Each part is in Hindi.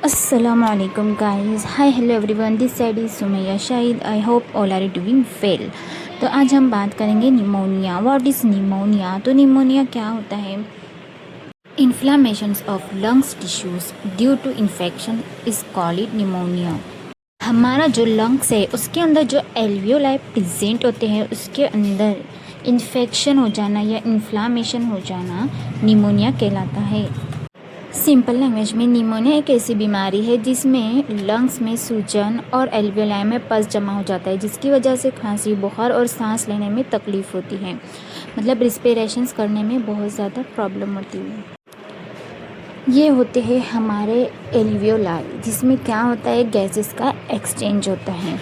Assalamualaikum guys, hi hello everyone, this side is Sumaya Shahid. I hope all are doing well. तो आज हम बात करेंगे निमोनिया. What is pneumonia? तो निमोनिया क्या होता है? Inflammations of lungs tissues due to infection is called pneumonia. हमारा जो लंग्स है उसके अंदर जो एल्वियोलाई प्रेजेंट होते हैं उसके अंदर इन्फेक्शन हो जाना या इन्फ्लामेशन हो जाना निमोनिया कहलाता है. सिंपल लैंग्वेज में निमोनिया एक ऐसी बीमारी है जिसमें लंग्स में सूजन और एल्वियोलाई में पस जमा हो जाता है, जिसकी वजह से खांसी, बुखार और सांस लेने में तकलीफ़ होती है. मतलब रिस्पिरेशंस करने में बहुत ज़्यादा प्रॉब्लम होती है. ये होते हैं हमारे एल्वियोलाई, जिसमें क्या होता है, गैसेस का एक्सचेंज होता है.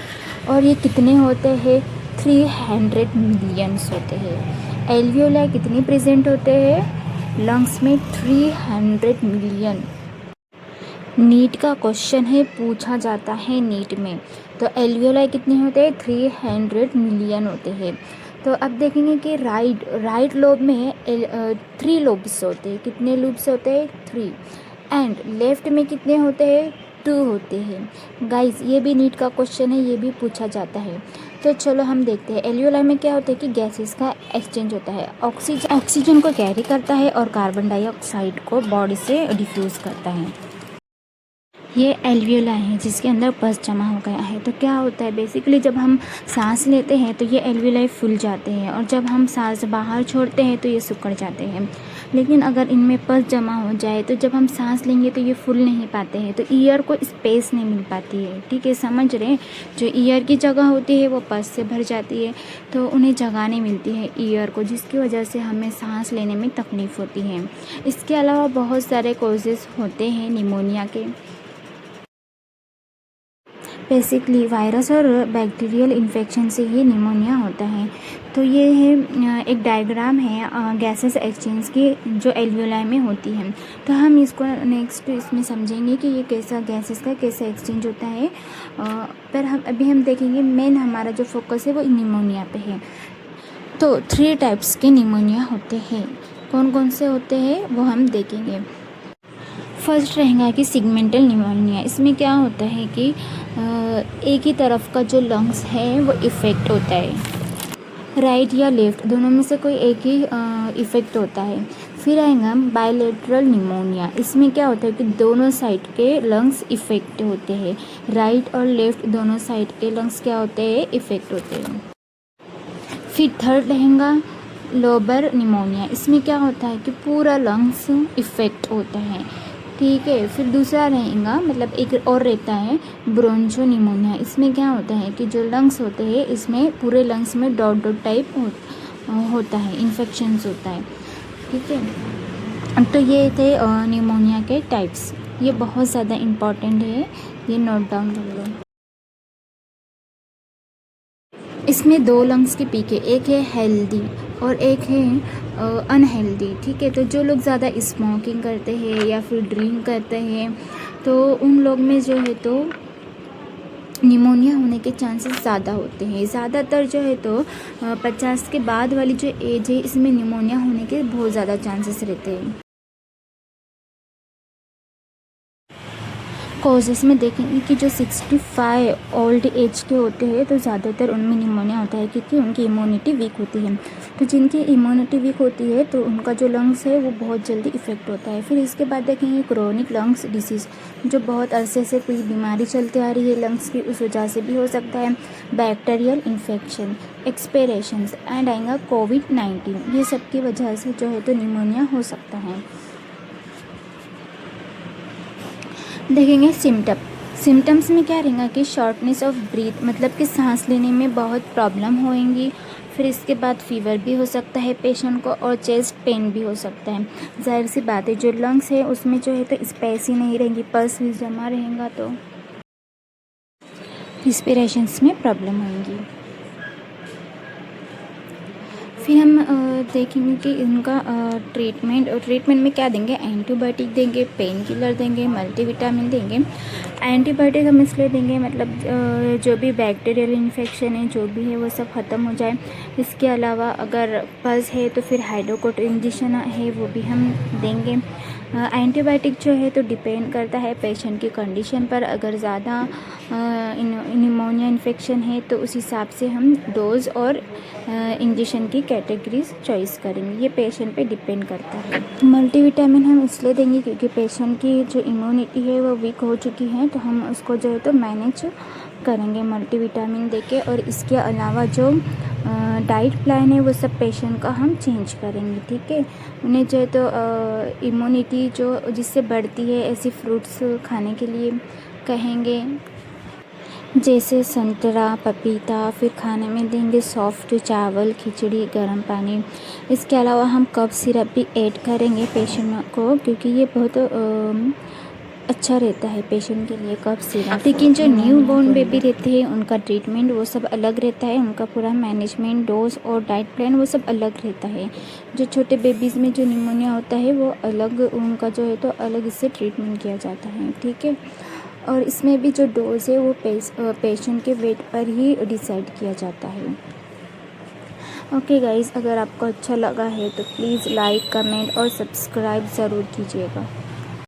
और ये कितने होते हैं? 300 मिलियंस होते हैं. एल्वियोलाई कितनी प्रेजेंट होते हैं लंग्स में? 300 मिलियन. नीट का क्वेश्चन है, पूछा जाता है नीट में. तो एल्वियोलाई कितने होते हैं? 300 मिलियन होते हैं. तो अब देखेंगे कि राइट लोब में 3 लोब्स होते हैं. कितने लूब्स होते हैं? 3. एंड लेफ्ट में कितने होते हैं? 2 होते हैं. गाइस, ये भी नीट का क्वेश्चन है, ये भी पूछा जाता है. तो चलो हम देखते हैं. एल्वियोलाई में क्या होता है कि गैसेस का एक्सचेंज होता है. ऑक्सीजन को कैरी करता है और कार्बन डाइऑक्साइड को बॉडी से डिफ्यूज़ करता है. ये एल्वियोलाई है जिसके अंदर पस जमा हो गया है. तो क्या होता है, बेसिकली जब हम सांस लेते हैं तो ये एल्वियोलाई फूल जाते हैं, और जब हम सांस बाहर छोड़ते हैं तो ये सिकुड़ जाते हैं. लेकिन अगर इनमें पस जमा हो जाए तो जब हम सांस लेंगे तो ये फूल नहीं पाते हैं, तो ईयर को स्पेस नहीं मिल पाती है. ठीक है, समझ रहे हैं? जो ईयर की जगह होती है वो पस से भर जाती है, तो उन्हें जगह नहीं मिलती है ईयर को, जिसकी वजह से हमें सांस लेने में तकलीफ़ होती है. इसके अलावा बहुत सारे कॉजेज़ होते हैं निमोनिया के. बेसिकली वायरस और बैक्टीरियल इन्फेक्शन से ही निमोनिया होता है. तो ये है एक डायग्राम है गैसेस एक्सचेंज की जो एल्वियोलाई में होती है. तो हम इसको नेक्स्ट इसमें समझेंगे कि ये कैसा गैसेस का कैसा एक्सचेंज होता है. पर हम देखेंगे मेन हमारा जो फोकस है वो निमोनिया पे है. तो 3 टाइप्स के निमोनिया होते हैं. कौन कौन से होते हैं वो हम देखेंगे. फर्स्ट रहेगा कि सिगमेंटल निमोनिया. इसमें क्या होता है कि एक ही तरफ का जो लंग्स है वो इफ़ेक्ट होता है. राइट या लेफ़्ट दोनों में से कोई एक ही इफ़ेक्ट होता है. फिर आएगा बायलेटरल निमोनिया. इसमें क्या होता है कि दोनों साइड के लंग्स इफ़ेक्ट होते हैं. राइट और लेफ़्ट दोनों साइड के लंग्स क्या होते हैं? इफ़ेक्ट होते हैं. फिर थर्ड रहेगा लोबर निमोनिया. इसमें क्या होता है कि पूरा लंग्स इफ़ेक्ट होता है. ठीक है. फिर दूसरा रहेगा, मतलब एक और रहता है ब्रोंचो निमोनिया. इसमें क्या होता है कि जो लंग्स होते हैं इसमें पूरे लंग्स में डॉट डॉट टाइप होता है, इन्फेक्शंस होता है. ठीक है. तो ये थे निमोनिया के टाइप्स. ये बहुत ज़्यादा इम्पॉर्टेंट है, ये नोट डाउन कर लो. इसमें 2 लंग्स के पीके, एक है हेल्दी और एक है अनहेल्दी. ठीक है. तो जो लोग ज़्यादा स्मोकिंग करते हैं या फिर ड्रिंक करते हैं तो उन लोग में जो है तो निमोनिया होने के चांसेस ज़्यादा होते हैं. ज़्यादातर जो है तो 50 के बाद वाली जो एज है इसमें निमोनिया होने के बहुत ज़्यादा चांसेस रहते हैं. कॉजेज़ में देखेंगे कि जो 65 ओल्ड एज के होते हैं तो ज़्यादातर उनमें निमोनिया होता है, क्योंकि उनकी इम्यूनिटी वीक होती है. तो जिनकी इम्यूनिटी वीक होती है तो उनका जो लंग्स है वो बहुत जल्दी इफ़ेक्ट होता है. फिर इसके बाद देखेंगे क्रोनिक लंग्स डिसीज़, जो बहुत अरसे से कोई बीमारी चलती आ रही है लंग्स की, उस वजह से भी हो सकता है. बैक्टीरियल इन्फेक्शन, एक्सपेरेशंस एंड आएगा कोविड-19. ये सब की वजह से जो है तो निमोनिया हो सकता है. देखेंगे सिम्टम्स में क्या रहेगा कि शॉर्टनेस ऑफ ब्रीथ, मतलब कि सांस लेने में बहुत प्रॉब्लम होएंगी. फिर इसके बाद फीवर भी हो सकता है पेशेंट को, और चेस्ट पेन भी हो सकता है. जाहिर सी बात है, जो लंग्स है उसमें जो है तो स्पेस ही नहीं रहेंगी, पल्स भी जमा रहेगा तो रिस्पिरेशंस में प्रॉब्लम होंगी. फिर हम देखेंगे कि इनका ट्रीटमेंट में क्या देंगे. एंटीबायोटिक देंगे, पेन किलर देंगे, मल्टीविटामिन देंगे. एंटीबायोटिक हम इसलिए देंगे मतलब जो भी बैक्टीरियल इन्फेक्शन है जो भी है वो सब ख़त्म हो जाए. इसके अलावा अगर पल्स है तो फिर हाइड्रोकोर्टिसोन इंजेक्शन है वो भी हम देंगे. एंटीबायोटिक जो है तो डिपेंड करता है पेशेंट की कंडीशन पर। अगर ज़्यादा निमोनिया इन्फेक्शन है तो उस हिसाब से हम डोज और इंजेक्शन की कैटेगरीज चॉइस करेंगे, ये पेशेंट पे डिपेंड करता है। मल्टीविटामिन हम इसलिए देंगे क्योंकि पेशेंट की जो इम्यूनिटी है वो वीक हो चुकी है, तो हम उसको जो है तो मैनेज करेंगे मल्टीविटामिन देके। और इसके अलावा जो डाइट प्लान है वो सब पेशेंट का हम चेंज करेंगे, ठीक है। उन्हें जो है तो इम्यूनिटी जो जिससे बढ़ती है ऐसी फ्रूट्स खाने के लिए कहेंगे, जैसे संतरा, पपीता। फिर खाने में देंगे सॉफ्ट चावल, खिचड़ी, गर्म पानी। इसके अलावा हम कफ सिरप भी ऐड करेंगे पेशेंट को, क्योंकि ये बहुत अच्छा रहता है पेशेंट के लिए कफ सिरप। लेकिन जो न्यू बॉर्न बेबी रहते हैं उनका ट्रीटमेंट वो सब अलग रहता है, उनका पूरा मैनेजमेंट, डोज और डाइट प्लान वो सब अलग रहता है। जो छोटे बेबीज़ में जो निमोनिया होता है वो अलग, उनका जो है तो अलग इससे ट्रीटमेंट किया जाता है, ठीक है। और इसमें भी जो डोज है वो पेशेंट के वेट पर ही डिसाइड किया जाता है। ओके गाइज़, अगर आपको अच्छा लगा है तो प्लीज़ लाइक, कमेंट और सब्सक्राइब ज़रूर कीजिएगा।